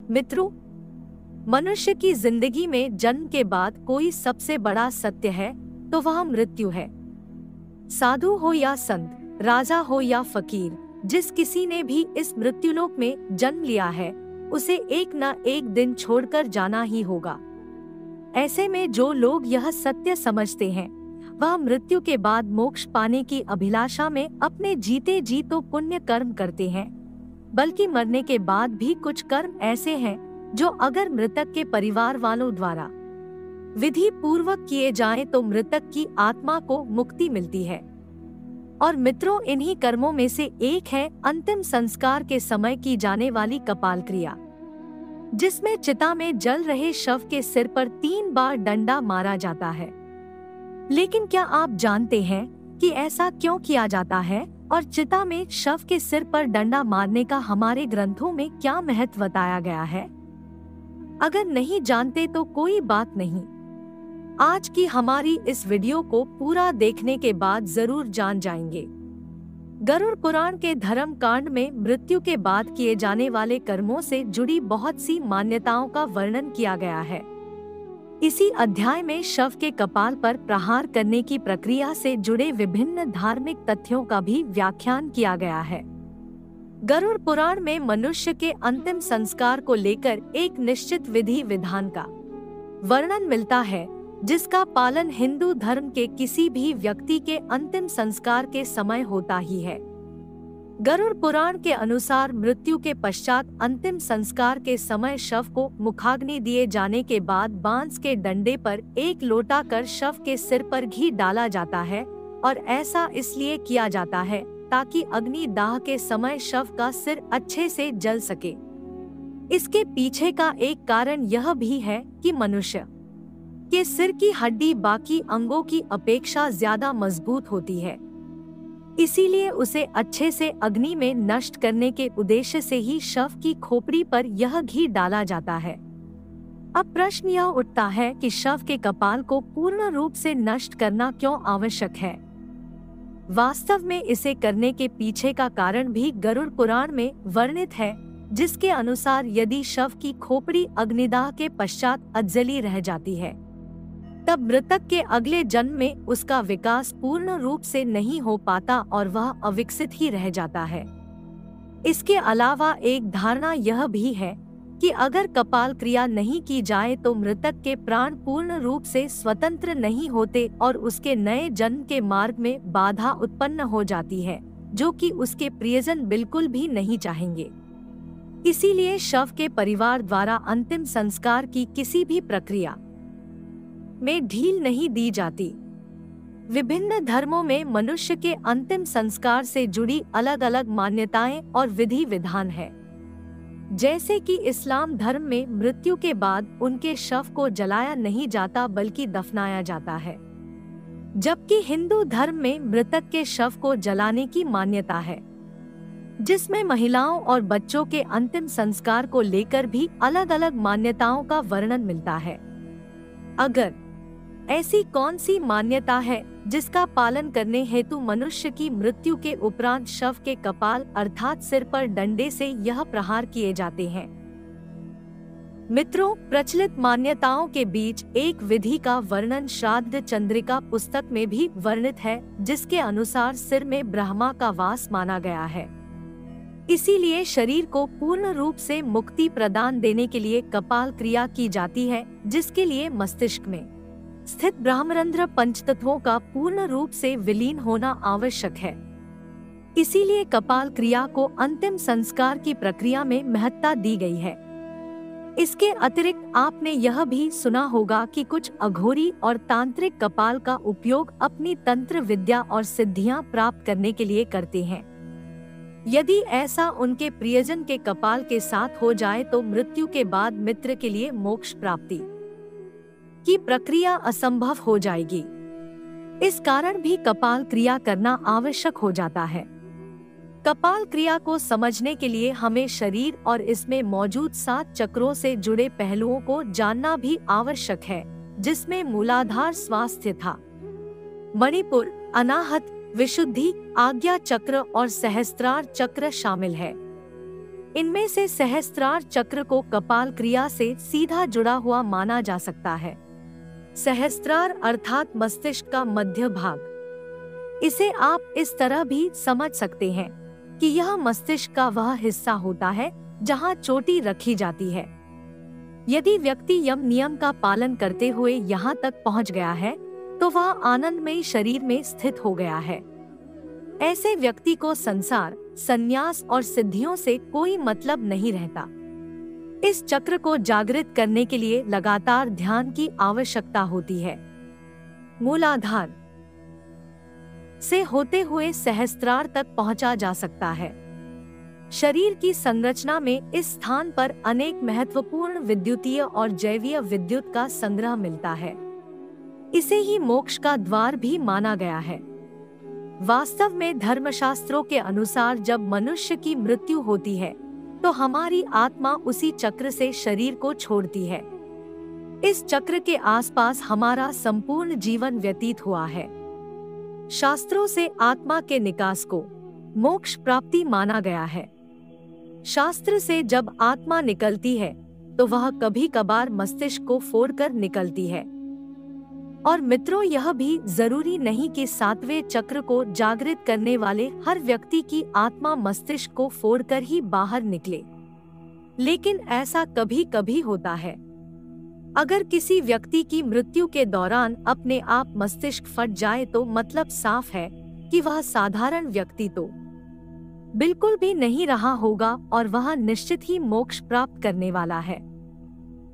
मित्रों, मनुष्य की जिंदगी में जन्म के बाद कोई सबसे बड़ा सत्य है तो वह मृत्यु है। साधु हो या संत, राजा हो या फकीर, जिस किसी ने भी इस मृत्युलोक में जन्म लिया है उसे एक न एक दिन छोड़कर जाना ही होगा। ऐसे में जो लोग यह सत्य समझते हैं वह मृत्यु के बाद मोक्ष पाने की अभिलाषा में अपने जीते जी तो पुण्य कर्म करते हैं, बल्कि मरने के बाद भी कुछ कर्म ऐसे हैं जो अगर मृतक के परिवार वालों द्वारा विधि पूर्वक किए जाएं तो मृतक की आत्मा को मुक्ति मिलती है। और मित्रों, इन्हीं कर्मों में से एक है अंतिम संस्कार के समय की जाने वाली कपाल क्रिया, जिसमें चिता में जल रहे शव के सिर पर 3 बार डंडा मारा जाता है। लेकिन क्या आप जानते हैं कि ऐसा क्यों किया जाता है और चिता में शव के सिर पर डंडा मारने का हमारे ग्रंथों में क्या महत्व बताया गया है? अगर नहीं जानते तो कोई बात नहीं, आज की हमारी इस वीडियो को पूरा देखने के बाद जरूर जान जाएंगे। गरुड़ पुराण के धर्म कांड में मृत्यु के बाद किए जाने वाले कर्मों से जुड़ी बहुत सी मान्यताओं का वर्णन किया गया है। इसी अध्याय में शव के कपाल पर प्रहार करने की प्रक्रिया से जुड़े विभिन्न धार्मिक तथ्यों का भी व्याख्यान किया गया है। गरुड़ पुराण में मनुष्य के अंतिम संस्कार को लेकर एक निश्चित विधि विधान का वर्णन मिलता है, जिसका पालन हिंदू धर्म के किसी भी व्यक्ति के अंतिम संस्कार के समय होता ही है। गरुड़ पुराण के अनुसार मृत्यु के पश्चात अंतिम संस्कार के समय शव को मुखाग्नि दिए जाने के बाद बांस के डंडे पर एक लोटा कर शव के सिर पर घी डाला जाता है, और ऐसा इसलिए किया जाता है ताकि अग्नि दाह के समय शव का सिर अच्छे से जल सके। इसके पीछे का एक कारण यह भी है कि मनुष्य के सिर की हड्डी बाकी अंगों की अपेक्षा ज्यादा मजबूत होती है, इसीलिए उसे अच्छे से अग्नि में नष्ट करने के उद्देश्य से ही शव की खोपड़ी पर यह घी डाला जाता है। अब प्रश्न यह उठता है कि शव के कपाल को पूर्ण रूप से नष्ट करना क्यों आवश्यक है? वास्तव में इसे करने के पीछे का कारण भी गरुड़ पुराण में वर्णित है, जिसके अनुसार यदि शव की खोपड़ी अग्निदाह के पश्चात अजली रह जाती है तब मृतक के अगले जन्म में उसका विकास पूर्ण रूप से नहीं हो पाता और वह अविकसित ही रह जाता है। इसके अलावा एक धारणा यह भी है कि अगर कपाल क्रिया नहीं की जाए तो मृतक के प्राण पूर्ण रूप से स्वतंत्र नहीं होते और उसके नए जन्म के मार्ग में बाधा उत्पन्न हो जाती है, जो कि उसके प्रियजन बिल्कुल भी नहीं चाहेंगे। इसीलिए शव के परिवार द्वारा अंतिम संस्कार की किसी भी प्रक्रिया में ढील नहीं दी जाती। विभिन्न धर्मों में मनुष्य के अंतिम संस्कार से जुड़ी अलग अलग मान्यताएं और विधि विधान है। जैसे कि इस्लाम धर्म में मृत्यु के बाद उनके शव को जलाया नहीं जाता बल्कि दफनाया जाता है, जबकि हिंदू धर्म में मृतक के शव को जलाने की मान्यता है, जिसमें महिलाओं और बच्चों के अंतिम संस्कार को लेकर भी अलग अलग मान्यताओं का वर्णन मिलता है। अगर ऐसी कौन सी मान्यता है जिसका पालन करने हेतु मनुष्य की मृत्यु के उपरांत शव के कपाल अर्थात सिर पर डंडे से यह प्रहार किए जाते हैं? मित्रों, प्रचलित मान्यताओं के बीच एक विधि का वर्णन श्राद्ध चंद्रिका पुस्तक में भी वर्णित है, जिसके अनुसार सिर में ब्रह्मा का वास माना गया है। इसीलिए शरीर को पूर्ण रूप से मुक्ति प्रदान देने के लिए कपाल क्रिया की जाती है, जिसके लिए मस्तिष्क में स्थित ब्रह्मरंध्र पंचतत्वों का पूर्ण रूप से विलीन होना आवश्यक है। इसीलिए कपाल क्रिया को अंतिम संस्कार की प्रक्रिया में महत्ता दी गई है। इसके अतिरिक्त आपने यह भी सुना होगा कि कुछ अघोरी और तांत्रिक कपाल का उपयोग अपनी तंत्र विद्या और सिद्धियां प्राप्त करने के लिए करते हैं। यदि ऐसा उनके प्रियजन के कपाल के साथ हो जाए तो मृत्यु के बाद मित्र के लिए मोक्ष प्राप्ति की प्रक्रिया असंभव हो जाएगी। इस कारण भी कपाल क्रिया करना आवश्यक हो जाता है। कपाल क्रिया को समझने के लिए हमें शरीर और इसमें मौजूद 7 चक्रों से जुड़े पहलुओं को जानना भी आवश्यक है, जिसमें मूलाधार स्वास्थ्य था, मणिपुर, अनाहत, विशुद्धि, आज्ञा चक्र और सहस्त्रार चक्र शामिल है। इनमें से सहस्त्रार चक्र को कपाल क्रिया से सीधा जुड़ा हुआ माना जा सकता है। सहस्त्रार अर्थात मस्तिष्क का मध्य भाग। इसे आप इस तरह भी समझ सकते हैं कि यह मस्तिष्क का वह हिस्सा होता है जहां चोटी रखी जाती है। यदि व्यक्ति यम नियम का पालन करते हुए यहाँ तक पहुँच गया है तो वह आनंदमय शरीर में स्थित हो गया है। ऐसे व्यक्ति को संसार, संन्यास और सिद्धियों से कोई मतलब नहीं रहता। इस चक्र को जागृत करने के लिए लगातार ध्यान की आवश्यकता होती है। मूलाधार से होते हुए सहस्त्रार तक पहुंचा जा सकता है। शरीर की संरचना में इस स्थान पर अनेक महत्वपूर्ण विद्युतीय और जैवीय विद्युत का संग्रह मिलता है। इसे ही मोक्ष का द्वार भी माना गया है। वास्तव में धर्मशास्त्रों के अनुसार जब मनुष्य की मृत्यु होती है तो हमारी आत्मा उसी चक्र से शरीर को छोड़ती है। इस चक्र के आसपास हमारा संपूर्ण जीवन व्यतीत हुआ है। शास्त्रों से आत्मा के निकास को मोक्ष प्राप्ति माना गया है। शास्त्र से जब आत्मा निकलती है तो वह कभी कभार मस्तिष्क को फोड़कर निकलती है। और मित्रों, यह भी जरूरी नहीं कि सातवें चक्र को जागृत करने वाले हर व्यक्ति की आत्मा मस्तिष्क को फोड़कर ही बाहर निकले, लेकिन ऐसा कभी कभी होता है। अगर किसी व्यक्ति की मृत्यु के दौरान अपने आप मस्तिष्क फट जाए तो मतलब साफ है कि वह साधारण व्यक्ति तो बिल्कुल भी नहीं रहा होगा और वह निश्चित ही मोक्ष प्राप्त करने वाला है।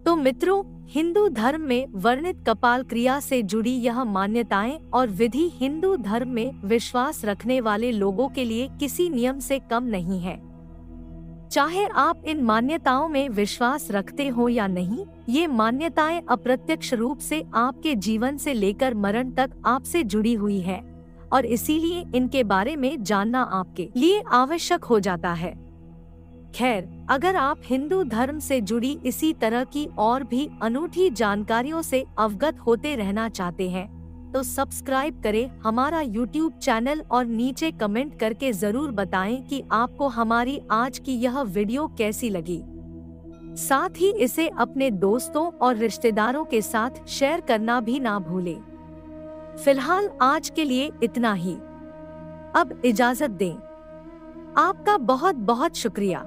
तो मित्रों, हिंदू धर्म में वर्णित कपाल क्रिया से जुड़ी यह मान्यताएं और विधि हिंदू धर्म में विश्वास रखने वाले लोगों के लिए किसी नियम से कम नहीं है। चाहे आप इन मान्यताओं में विश्वास रखते हो या नहीं, ये मान्यताएं अप्रत्यक्ष रूप से आपके जीवन से लेकर मरण तक आपसे जुड़ी हुई है और इसीलिए इनके बारे में जानना आपके लिए आवश्यक हो जाता है। खैर, अगर आप हिंदू धर्म से जुड़ी इसी तरह की और भी अनूठी जानकारियों से अवगत होते रहना चाहते हैं तो सब्सक्राइब करें हमारा YouTube चैनल और नीचे कमेंट करके जरूर बताएं कि आपको हमारी आज की यह वीडियो कैसी लगी। साथ ही इसे अपने दोस्तों और रिश्तेदारों के साथ शेयर करना भी ना भूलें। फिलहाल आज के लिए इतना ही। अब इजाजत दें। आपका बहुत बहुत शुक्रिया।